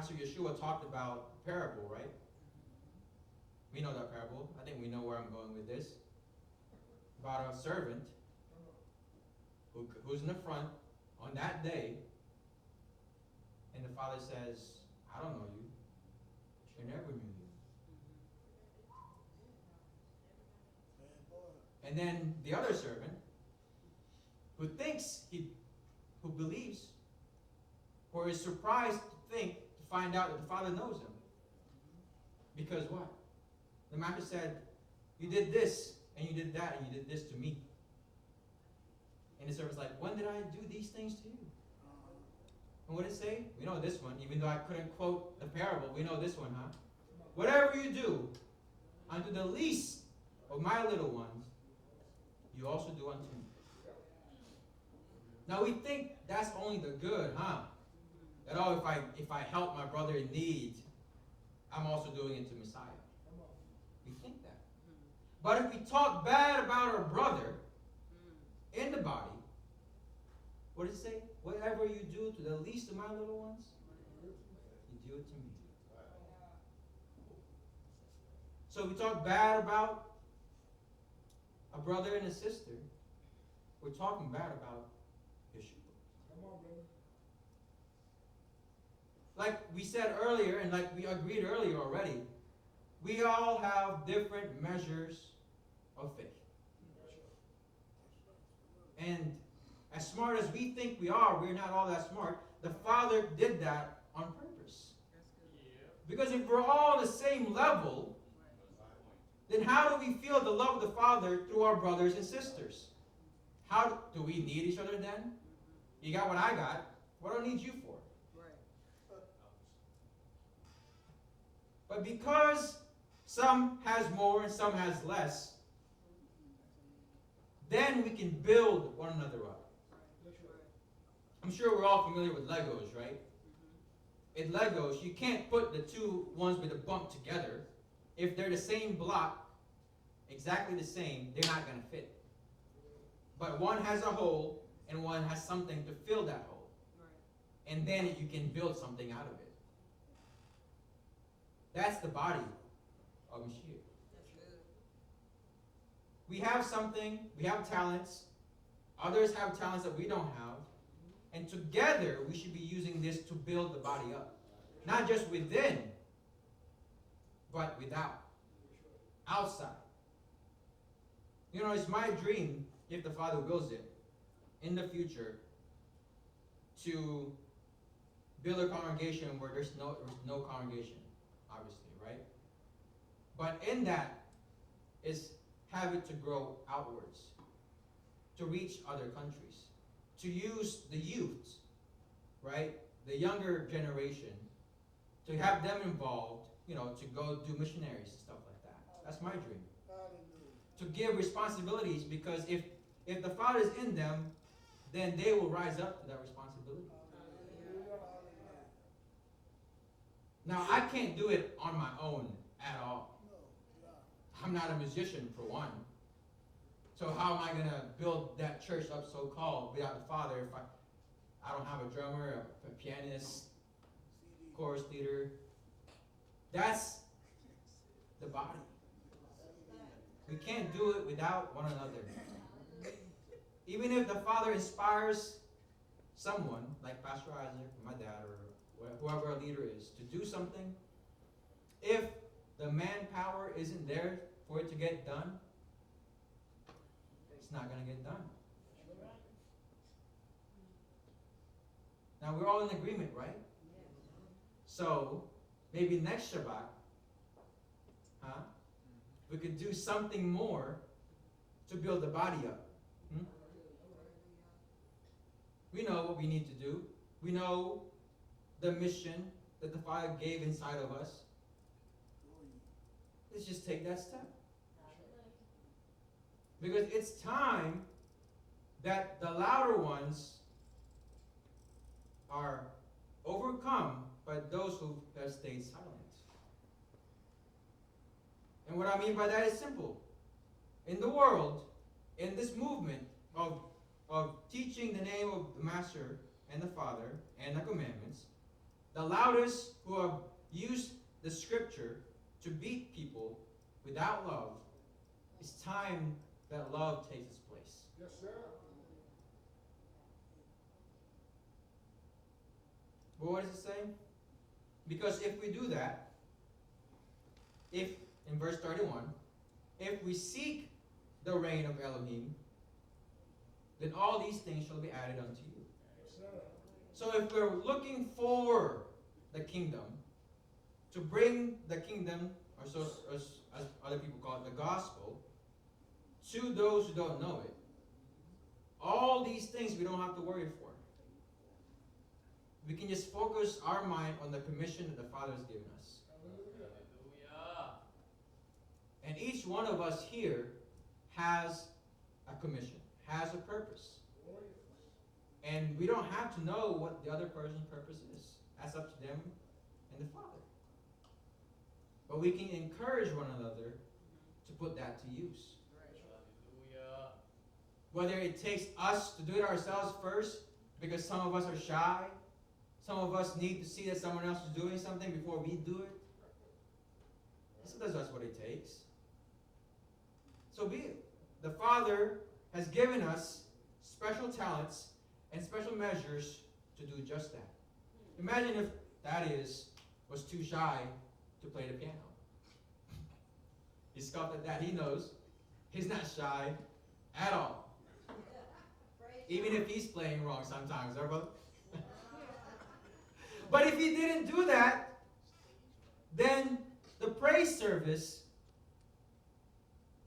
Pastor Yeshua talked about parable, right? We know that parable. I think we know where I'm going with this. About a servant who's in the front on that day, and the father says, I don't know you. I never knew you. And then the other servant, who believes, or is surprised to find out that the father knows him. Because what? The master said, you did this, and you did that, and you did this to me. And the servant's like, when did I do these things to you? And what did it say? We know this one, even though I couldn't quote the parable, we know this one, huh? Whatever you do unto the least of my little ones, you also do unto me. Now we think that's only the good, huh? That, oh, if I help my brother in need, I'm also doing it to Messiah. We think that. But if we talk bad about our brother in the body, what does it say? Whatever you do to the least of my little ones, you do it to me. So if we talk bad about a brother and a sister, we're talking bad about Yeshua. Come on, brother. Like we said earlier, and like we agreed earlier already, we all have different measures of faith. And as smart as we think we are, we're not all that smart. The Father did that on purpose. Because if we're all the same level, then how do we feel the love of the Father through our brothers and sisters? How do we need each other then? You got what I got. What do I need you for? But because some has more and some has less, then we can build one another up. I'm sure we're all familiar with Legos, right? In Legos, you can't put the two ones with a bump together. If they're the same block, exactly the same, they're not going to fit. But one has a hole, and one has something to fill that hole. And then you can build something out of it. That's the body of Mashiach. We have something, we have talents. Others have talents that we don't have. And together, we should be using this to build the body up. Not just within, but without. Outside. You know, it's my dream, if the Father wills it, in the future, to build a congregation where there's no congregation, obviously, right? But in that is have it to grow outwards, to reach other countries, to use the youth, right? The younger generation, to have them involved, you know, to go do missionaries and stuff like that. That's my dream. To give responsibilities, because if the Father is in them, then they will rise up to that responsibility. Now, I can't do it on my own at all. I'm not a musician, for one. So how am I going to build that church up, so-called, without the Father, if I don't have a drummer, a pianist, chorus leader? That's the body. We can't do it without one another. Even if the Father inspires someone, like Pastor Isaac, or my dad, or whoever our leader is, to do something, if the manpower isn't there for it to get done, it's not going to get done. Now, we're all in agreement, right? So, maybe next Shabbat, we could do something more to build the body up. We know what we need to do. We know the mission that the Father gave inside of us. Let's just take that step. Because it's time that the louder ones are overcome by those who have stayed silent. And what I mean by that is simple. In the world, in this movement of teaching the name of the Master and the Father and the commandments, the loudest who have used the scripture to beat people without love, it's time that love takes its place. Yes, sir. But what does it say? Because if we do that, if, in verse 31, if we seek the reign of Elohim, then all these things shall be added unto you. Yes, sir. So if we're looking for the kingdom, to bring the kingdom, or so as other people call it, the gospel, to those who don't know it, all these things we don't have to worry for. We can just focus our mind on the commission that the Father has given us. Hallelujah. And each one of us here has a commission, has a purpose. And we don't have to know what the other person's purpose is. That's up to them and the Father. But we can encourage one another to put that to use. Hallelujah. Whether it takes us to do it ourselves first, because some of us are shy, some of us need to see that someone else is doing something before we do it. Sometimes that's what it takes. So be it. The Father has given us special talents and special measures to do just that. Imagine if Thaddeus was too shy to play the piano. He scoffed at that. He knows. He's not shy at all. Even if he's playing wrong sometimes, right, brother? But if he didn't do that, then the praise service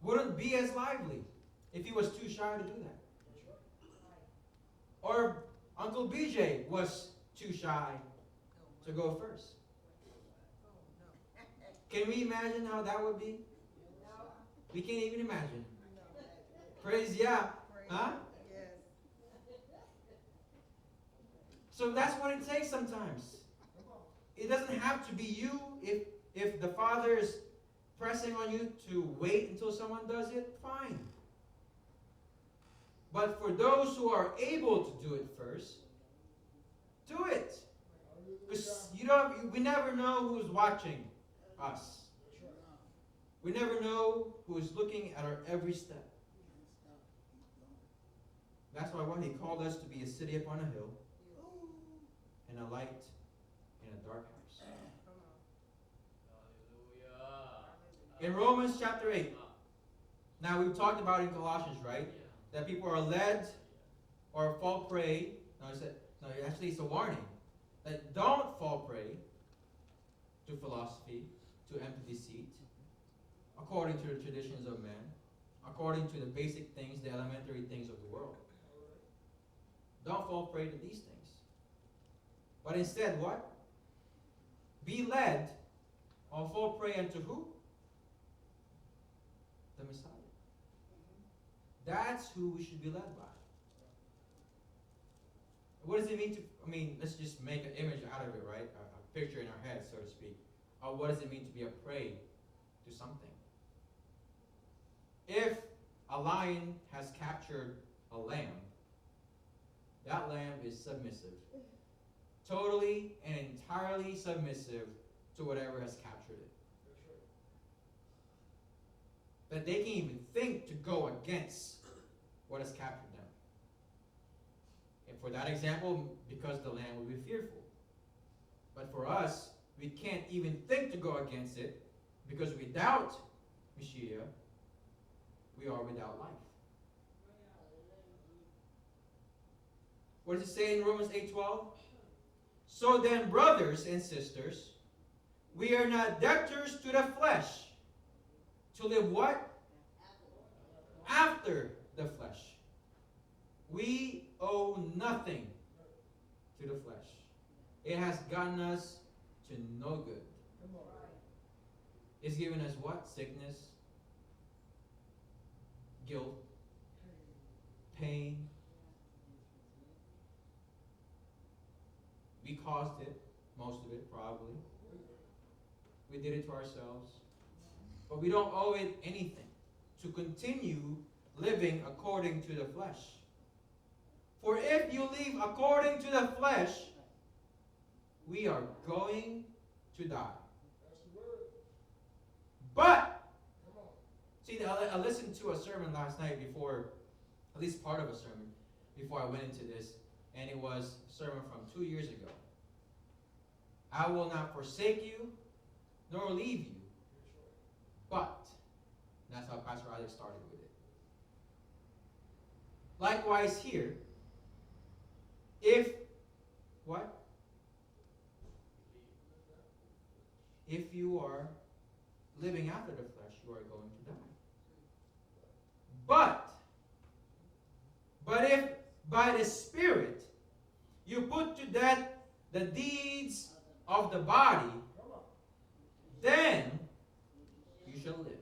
wouldn't be as lively if he was too shy to do that. Or Uncle BJ was too shy to go first. Can we imagine how that would be? We can't even imagine. Praise Yah. Huh? So that's what it takes sometimes. It doesn't have to be you. If the Father is pressing on you to wait until someone does it, fine. But for those who are able to do it first, do it. Because we never know who's watching us. We never know who is looking at our every step. That's why He called us to be a city upon a hill and a light in a dark house. In Romans chapter 8, now we've talked about in Colossians, right? That people are led or fall prey. Actually it's a warning. That don't fall prey to philosophy, to empty deceit, according to the traditions of men, according to the basic things, the elementary things of the world. Don't fall prey to these things. But instead, what? Be led or fall prey unto who? The Messiah. That's who we should be led by. What does it mean to, let's just make an image out of it, right? A picture in our head, so to speak. What does it mean to be a prey to something? If a lion has captured a lamb, that lamb is submissive. Totally and entirely submissive to whatever has captured it. That they can't even think to go against what has captured them. And for that example, because the lamb will be fearful. But for us, we can't even think to go against it, because without Mashiach, we are without life. What does it say in Romans 8:12? So then, brothers and sisters, we are not debtors to the flesh, to live what? After the flesh. We owe nothing to the flesh. It has gotten us to no good. It's given us what? Sickness, guilt, pain. We caused it, most of it probably. We did it to ourselves. But we don't owe it anything to continue living according to the flesh. For if you live according to the flesh, we are going to die. But, see, I listened to a sermon last night before, at least part of a sermon, before I went into this, and it was a sermon from 2 years ago. I will not forsake you, nor leave you. But, that's how Pastor Alex started with it. Likewise here, if, what? If you are living after the flesh, you are going to die. But if by the Spirit you put to death the deeds of the body, then you shall live.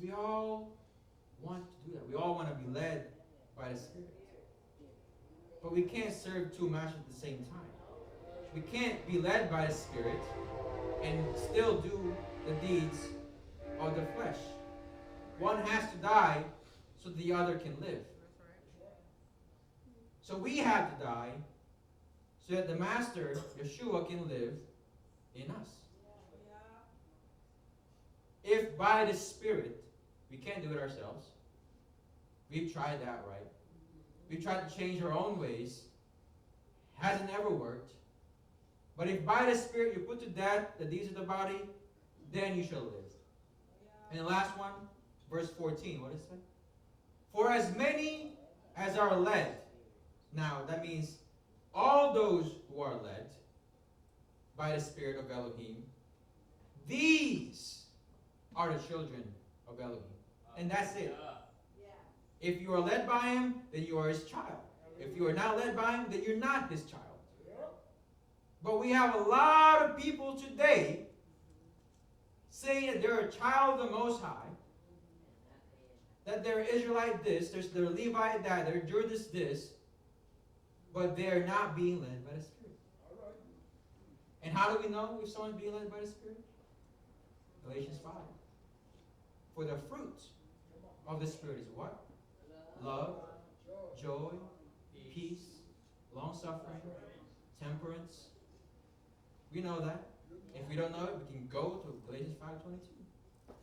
We all want to do that. We all want to be led by the Spirit. But we can't serve two masters at the same time. We can't be led by the Spirit and still do the deeds of the flesh. One has to die so the other can live. So we have to die so that the Master, Yeshua, can live in us. If by the Spirit, we can't do it ourselves. We've tried that, right? We've tried to change our own ways. Hasn't ever worked. But if by the Spirit you put to death the deeds of the body, then you shall live. And the last one, verse 14, what does it say? For as many as are led. Now, that means all those who are led by the Spirit of Elohim, these are the children of Elohim. And that's it. If you are led by him, then you are his child. If you are not led by him, then you're not his child. But we have a lot of people today saying that they're a child of the Most High, that they're Israelite this, they're Levite that, they're Judah this, but they're not being led by the Spirit. And how do we know if someone's being led by the Spirit? Galatians 5. For the fruit of the Spirit is what? Love, joy, peace, long-suffering, temperance. We know that. If we don't know it, we can go to Galatians 5:22.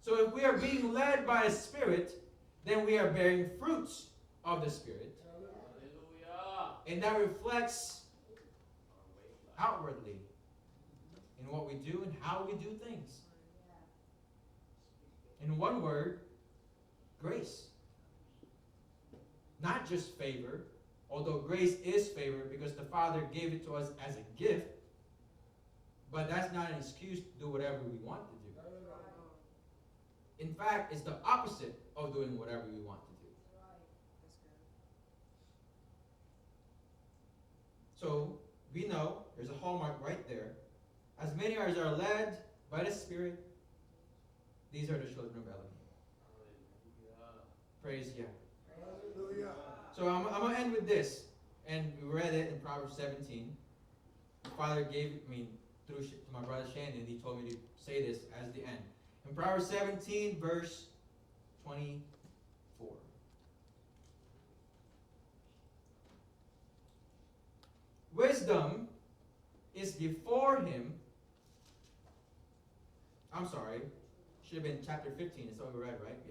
So if we are being led by a Spirit, then we are bearing fruits of the Spirit. And that reflects outwardly in what we do and how we do things. In one word, grace. Not just favor, although grace is favor because the Father gave it to us as a gift, but that's not an excuse to do whatever we want to do. In fact, it's the opposite of doing whatever we want to do. So, we know, there's a hallmark right there. As many as are led by the Spirit, these are the children of Elohim. Praise Yah. Hallelujah. So I'm going to end with this. And we read it in Proverbs 17. The Father gave me, through to my brother Shandon, he told me to say this as the end. In Proverbs 17, verse 24. Wisdom is before him. I'm sorry. Should have been chapter 15. It's what we read, right?